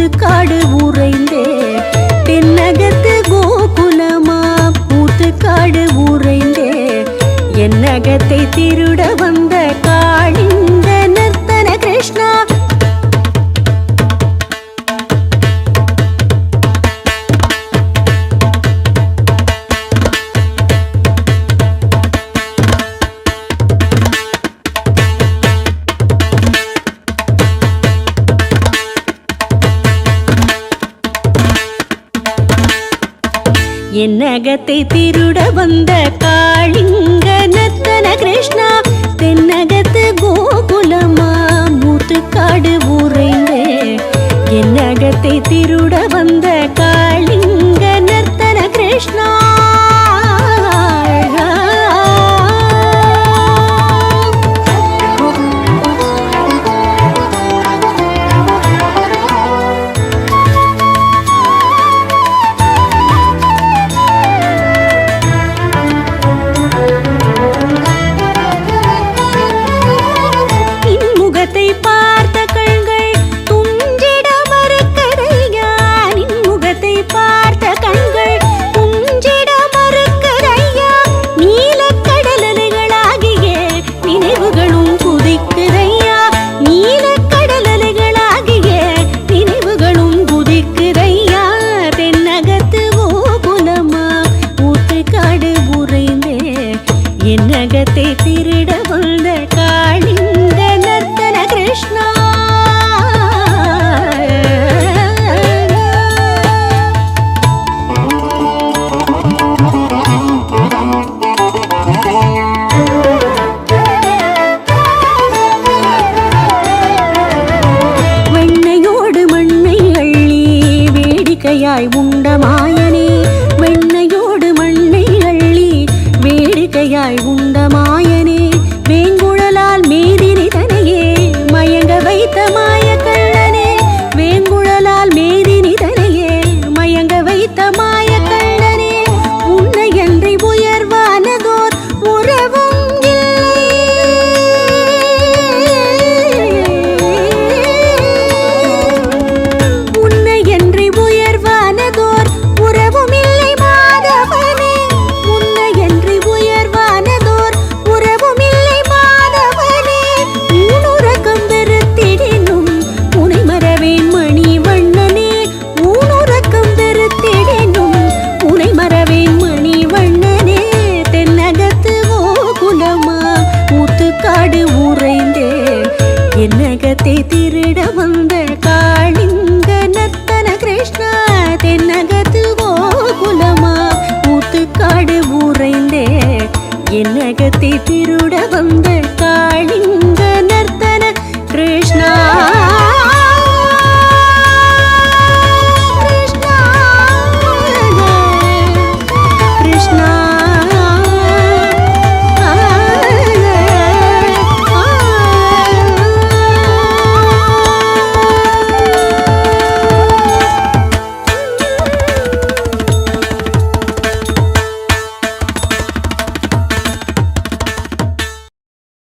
ஊத்துக்காடு உறைந்தே தென்னகத்து கோகுலமா ஊத்துக்காடு உறைந்தே என்னகத்தை திருட வந்த காளிங்க நர்த்தன கிருஷ்ணா என்னகத்தை திருட வந்த காளிங்க நர்த்தன கிருஷ்ணா தென்னகத்து கோகுலமா ஊத்துக்காடு உறைந்தே என்னகத்தை திருட வந்த காளிங்க நர்த்தன கிருஷ்ணா என்னகத்தை திருட வந்த காளிங்க நர்த்தன கிருஷ்ணா வெண்ணையோடு மண்ணை அள்ளி வேடிக்கையாய் உண்ட மாயனே வெண்ணையோடு மண்ணை அள்ளி வேடிக்கையாய் உண்ட மாயனே வேங்குழலால் மேதினி தனையே மயங்க வைத்த மாய கள்ளனே வேங்குழலால் மேதினி தனையே மயங்க வைத்த மாய கள்ளனே உன்னையன்றி உயர்வானதோர் உறவும் உன்னையன்றி உயர்வானதோர் உறவும் இல்லை மாதவனே உன்னையன்றி உயர்வானதோர் உறவும் இல்லை மாதவனே ஊனுறக்கம் வெறுத்திடினும் உனை மறவேன் மணிவண்ணனே ஊனுறக்கம் வெறுத்திடினும் உனை மறவேன் மணிவண்ணனே தென்னகத்து கோகுலமா ஊத்துக்காடு உறைந்தே என்னகத்தை திருட வந்த காளிங்க நர்த்தன கிருஷ்ணா தென்னகத்து கோகுலமா ஊத்துக்காடு உறைந்தே என்னகத்தை திருட வந்த